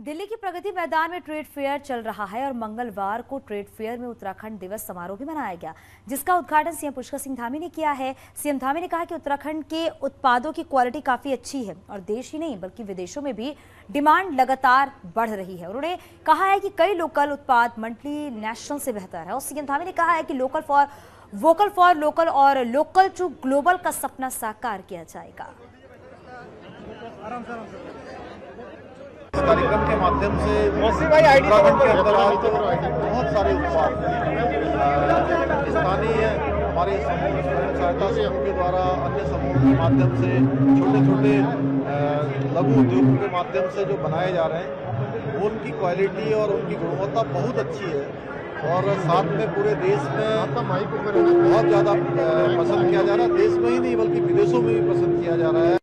दिल्ली की प्रगति मैदान में trade fair चल रहा है और मंगलवार को ट्रेड फेयर में उत्तराखंड दिवस समारोह भी मनाया गया, जिसका उद्घाटन सीएम पुष्कर सिंह धामी ने किया है। सीएम धामी ने कहा कि उत्तराखंड के उत्पादों की क्वालिटी काफी अच्छी है और देश ही नहीं बल्कि विदेशों में भी डिमांड लगातार बढ़ रही है। उन्होंने कहा है कि कई लोकल उत्पाद मल्टीनेशनल से बेहतर है और सीएम धामी ने कहा है कि वोकल फॉर लोकल और लोकल टू ग्लोबल का सपना साकार किया जाएगा। इस कार्यक्रम के माध्यम से उत्तराखंड के अंदर आज बहुत सारे उत्पाद स्थानीय हमारे समूह स्वयं सहायता समूह के द्वारा अन्य समूह के माध्यम से छोटे छोटे लघु उद्योगों के माध्यम से जो बनाए जा रहे हैं वो उनकी क्वालिटी और उनकी गुणवत्ता बहुत अच्छी है और साथ में पूरे देश में बहुत ज़्यादा पसंद किया जा रहा है। देश में ही नहीं बल्कि विदेशों में भी पसंद किया जा रहा है।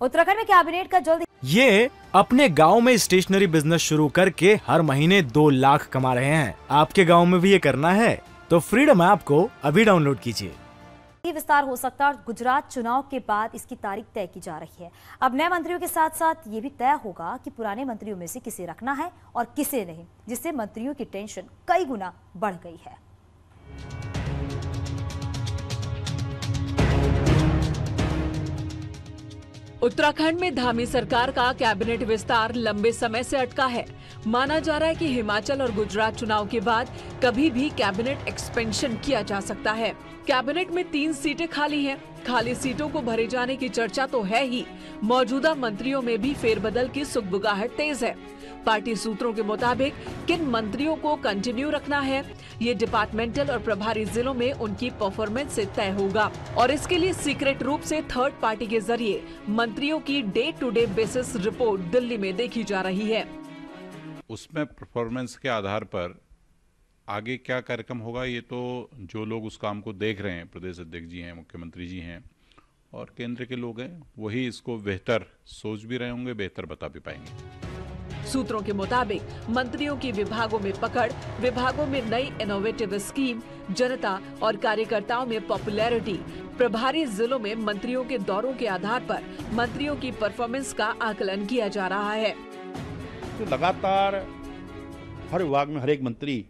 उत्तराखंड में कैबिनेट का जल्द ये अपने गांव में स्टेशनरी बिजनेस शुरू करके हर महीने 2 लाख कमा रहे हैं। आपके गांव में भी ये करना है तो फ्रीडम ऐप को अभी डाउनलोड कीजिए। विस्तार हो सकता है और गुजरात चुनाव के बाद इसकी तारीख तय की जा रही है। अब नए मंत्रियों के साथ साथ ये भी तय होगा कि पुराने मंत्रियों में से किसे रखना है और किसे नहीं, जिससे मंत्रियों की टेंशन कई गुना बढ़ गई है। उत्तराखंड में धामी सरकार का कैबिनेट विस्तार लंबे समय से अटका है। माना जा रहा है कि हिमाचल और गुजरात चुनाव के बाद कभी भी कैबिनेट एक्सपेंशन किया जा सकता है। कैबिनेट में 3 सीटें खाली हैं। खाली सीटों को भरे जाने की चर्चा तो है ही, मौजूदा मंत्रियों में भी फेरबदल की सुगबुगाहट तेज है। पार्टी सूत्रों के मुताबिक किन मंत्रियों को कंटिन्यू रखना है, ये डिपार्टमेंटल और प्रभारी जिलों में उनकी परफॉर्मेंस से तय होगा और इसके लिए सीक्रेट रूप से थर्ड पार्टी के जरिए मंत्रियों की day to day basis report Delhi में देखी जा रही है। उसमें परफॉर्मेंस के आधार पर आगे क्या कार्यक्रम होगा, ये तो जो लोग उस काम को देख रहे हैं, प्रदेश अध्यक्ष जी हैं, मुख्यमंत्री जी हैं और केंद्र के लोग हैं, वही इसको बेहतर सोच भी रहे होंगे, बेहतर बता भी पाएंगे। सूत्रों के मुताबिक मंत्रियों की विभागों में पकड़, विभागों में नई इनोवेटिव स्कीम, जनता और कार्यकर्ताओं में पॉपुलैरिटी, प्रभारी जिलों में मंत्रियों के दौरों के आधार पर मंत्रियों की परफॉर्मेंस का आकलन किया जा रहा है। तो लगातार हर विभाग में हर एक मंत्री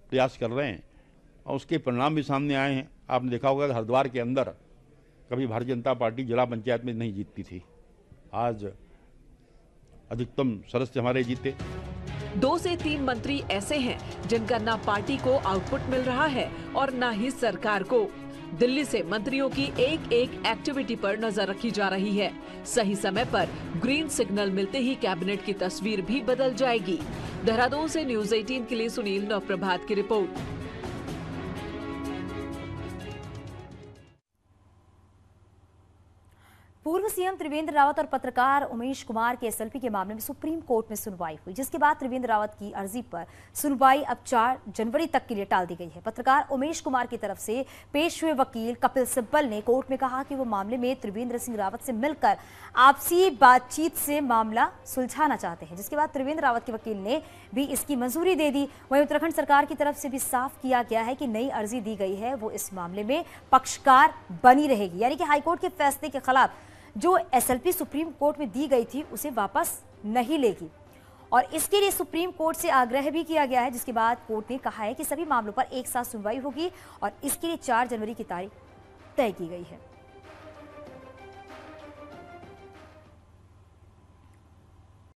प्रयास कर रहे हैं और उसके परिणाम भी सामने आए हैं। आपने देखा होगा कि हरिद्वार के अंदर कभी भारतीय जनता पार्टी जिला पंचायत में नहीं जीतती थी, आज अधिकतम सदस्य हमारे जीते। 2 से 3 मंत्री ऐसे हैं जिनका ना पार्टी को आउटपुट मिल रहा है और ना ही सरकार को। दिल्ली से मंत्रियों की एक एक्टिविटी पर नजर रखी जा रही है। सही समय पर ग्रीन सिग्नल मिलते ही कैबिनेट की तस्वीर भी बदल जाएगी। देहरादून से न्यूज़ 18 के लिए सुनील नवप्रभात की रिपोर्ट। पूर्व सीएम त्रिवेंद्र रावत और पत्रकार उमेश कुमार के एसएलपी के मामले में सुप्रीम कोर्ट में सुनवाई हुई, जिसके बाद त्रिवेंद्र रावत की अर्जी पर सुनवाई अब 4 जनवरी तक के लिए टाल दी गई है। पत्रकार उमेश कुमार की तरफ से पेश हुए वकील कपिल सिब्बल ने कोर्ट में कहा कि वो मामले में त्रिवेंद्र सिंह रावत से मिलकर आपसी बातचीत से मामला सुलझाना चाहते हैं, जिसके बाद त्रिवेंद्र रावत के वकील ने भी इसकी मंजूरी दे दी। वहीं उत्तराखंड सरकार की तरफ से भी साफ किया गया है कि नई अर्जी दी गई है वो इस मामले में पक्षकार बनी रहेगी, यानी कि हाईकोर्ट के फैसले के खिलाफ जो एसएलपी सुप्रीम कोर्ट में दी गई थी उसे वापस नहीं लेगी और इसके लिए सुप्रीम कोर्ट से आग्रह भी किया गया है, जिसके बाद कोर्ट ने कहा है कि सभी मामलों पर एक साथ सुनवाई होगी और इसके लिए 4 जनवरी की तारीख तय की गई है।